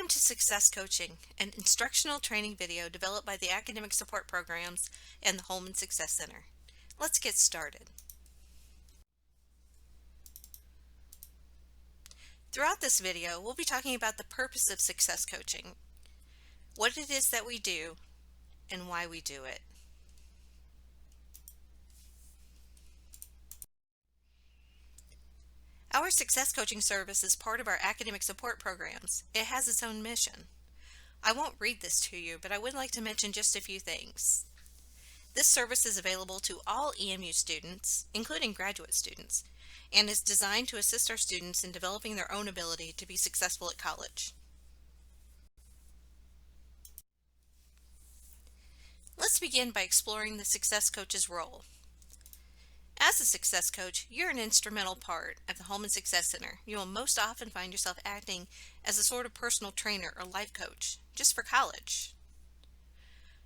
Welcome to Success Coaching, an instructional training video developed by the Academic Support Programs and the Holman Success Center. Let's get started. Throughout this video, we'll be talking about the purpose of success coaching, what it is that we do, and why we do it. Our success coaching service is part of our academic support programs. It has its own mission. I won't read this to you, but I would like to mention just a few things. This service is available to all EMU students, including graduate students, and is designed to assist our students in developing their own ability to be successful at college. Let's begin by exploring the success coach's role. As a success coach, you're an instrumental part of the Holman Success Center. You will most often find yourself acting as a sort of personal trainer or life coach, just for college.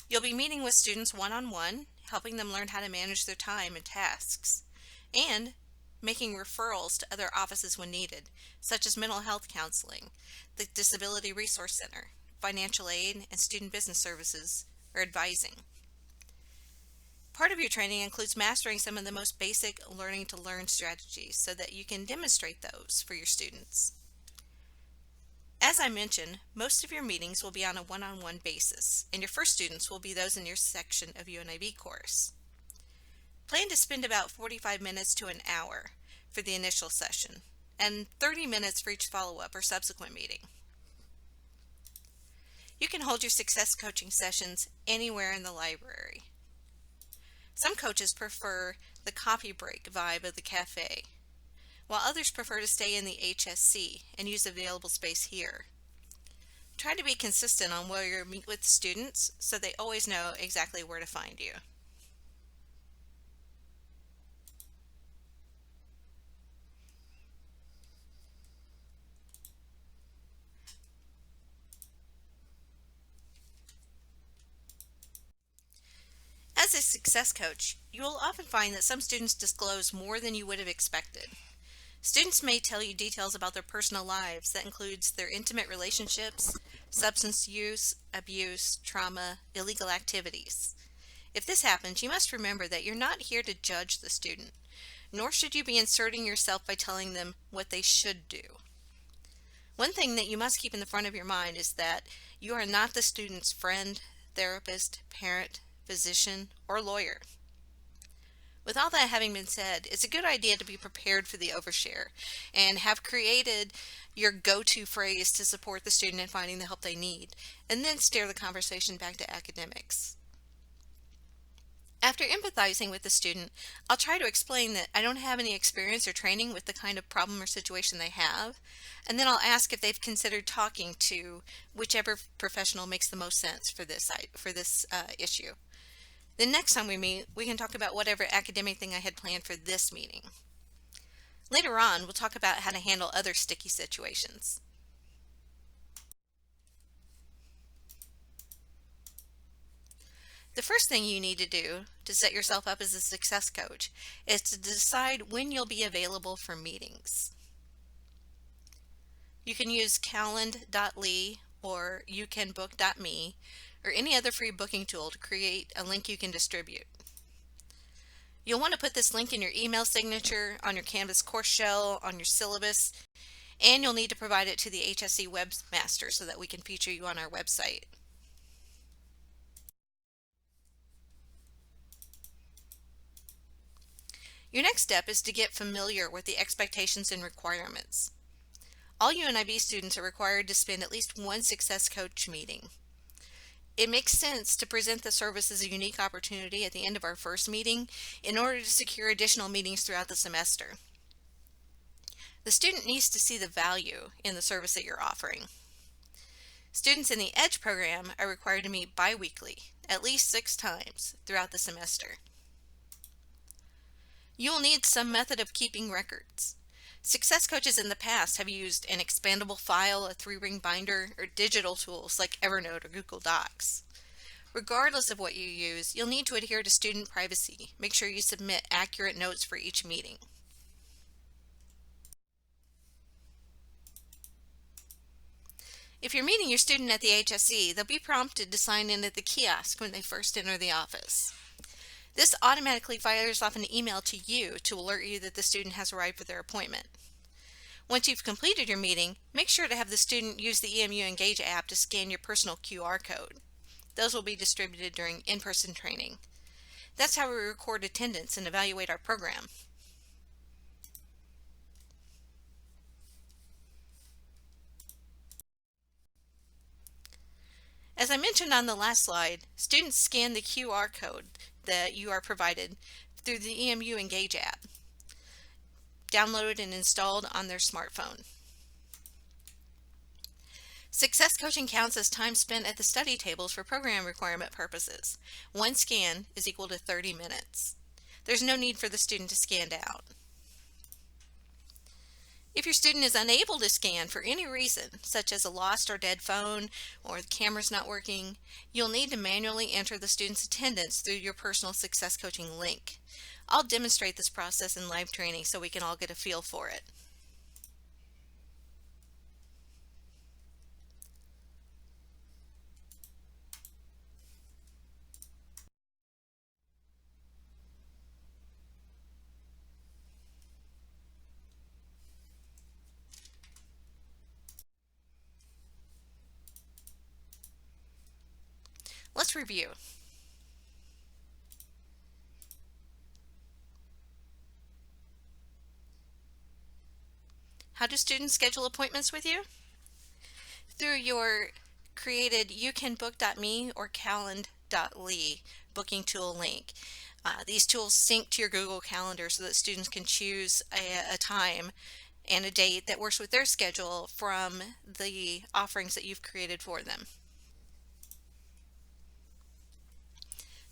You'll be meeting with students one-on-one, helping them learn how to manage their time and tasks, and making referrals to other offices when needed, such as mental health counseling, the Disability Resource Center, financial aid, and student business services, or advising. Part of your training includes mastering some of the most basic learning to learn strategies so that you can demonstrate those for your students. As I mentioned, most of your meetings will be on a one-on-one basis, and your first students will be those in your section of UNIB course. Plan to spend about 45 minutes to an hour for the initial session, and 30 minutes for each follow-up or subsequent meeting. You can hold your success coaching sessions anywhere in the library. Some coaches prefer the coffee break vibe of the cafe, while others prefer to stay in the HSC and use available space here. Try to be consistent on where you meet with students so they always know exactly where to find you. As a success coach, you will often find that some students disclose more than you would have expected. Students may tell you details about their personal lives that includes their intimate relationships, substance use, abuse, trauma, illegal activities. If this happens, you must remember that you're not here to judge the student, nor should you be inserting yourself by telling them what they should do. One thing that you must keep in the front of your mind is that you are not the student's friend, therapist, parent, physician, or lawyer. With all that having been said, it's a good idea to be prepared for the overshare and have created your go-to phrase to support the student in finding the help they need, and then steer the conversation back to academics. After empathizing with the student, I'll try to explain that I don't have any experience or training with the kind of problem or situation they have, and then I'll ask if they've considered talking to whichever professional makes the most sense for this issue. The next time we meet, we can talk about whatever academic thing I had planned for this meeting. Later on, we'll talk about how to handle other sticky situations. The first thing you need to do to set yourself up as a success coach is to decide when you'll be available for meetings. You can use calend.ly or youcanbook.me or any other free booking tool to create a link you can distribute. You'll want to put this link in your email signature, on your Canvas course shell, on your syllabus, and you'll need to provide it to the HSC webmaster so that we can feature you on our website. Your next step is to get familiar with the expectations and requirements. All UNIB students are required to spend at least one success coach meeting. It makes sense to present the service as a unique opportunity at the end of our first meeting in order to secure additional meetings throughout the semester. The student needs to see the value in the service that you're offering. Students in the EDGE program are required to meet bi-weekly, at least 6 times throughout the semester. You will need some method of keeping records. Success coaches in the past have used an expandable file, a 3-ring binder, or digital tools like Evernote or Google Docs. Regardless of what you use, you'll need to adhere to student privacy. Make sure you submit accurate notes for each meeting. If you're meeting your student at the HSE, they'll be prompted to sign in at the kiosk when they first enter the office. This automatically fires off an email to you to alert you that the student has arrived for their appointment. Once you've completed your meeting, make sure to have the student use the EMU Engage app to scan your personal QR code. Those will be distributed during in-person training. That's how we record attendance and evaluate our program. As I mentioned on the last slide, students scan the QR code that you are provided through the EMU Engage app, downloaded and installed on their smartphone. Success coaching counts as time spent at the study tables for program requirement purposes. One scan is equal to 30 minutes. There's no need for the student to scan out. If your student is unable to scan for any reason, such as a lost or dead phone or the camera's not working, you'll need to manually enter the student's attendance through your personal Success Coaching link. I'll demonstrate this process in live training so we can all get a feel for it. Let's review. How do students schedule appointments with you? Through your created youcanbook.me or calend.ly booking tool link. These tools sync to your Google Calendar so that students can choose a time and a date that works with their schedule from the offerings that you've created for them.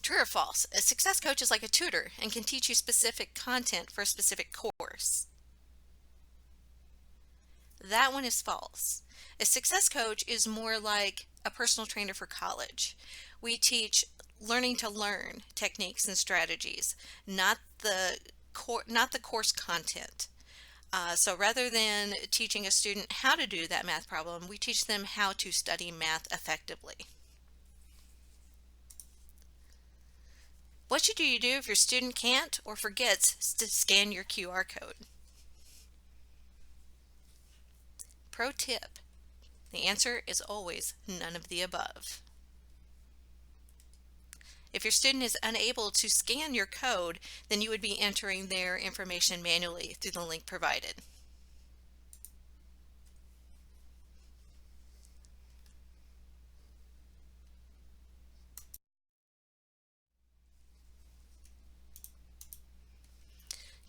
True or false? A success coach is like a tutor and can teach you specific content for a specific course. That one is false. A success coach is more like a personal trainer for college. We teach learning to learn techniques and strategies, not the course content. So rather than teaching a student how to do that math problem, we teach them how to study math effectively. What should you do if your student can't or forgets to scan your QR code? Pro tip: the answer is always none of the above. If your student is unable to scan your code, then you would be entering their information manually through the link provided.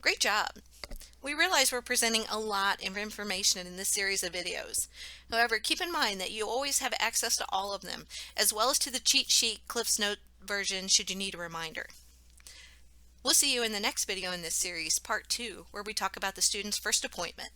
Great job! We realize we're presenting a lot of information in this series of videos. However, keep in mind that you always have access to all of them, as well as to the cheat sheet Cliff's Note version should you need a reminder. We'll see you in the next video in this series, part 2, where we talk about the student's first appointment.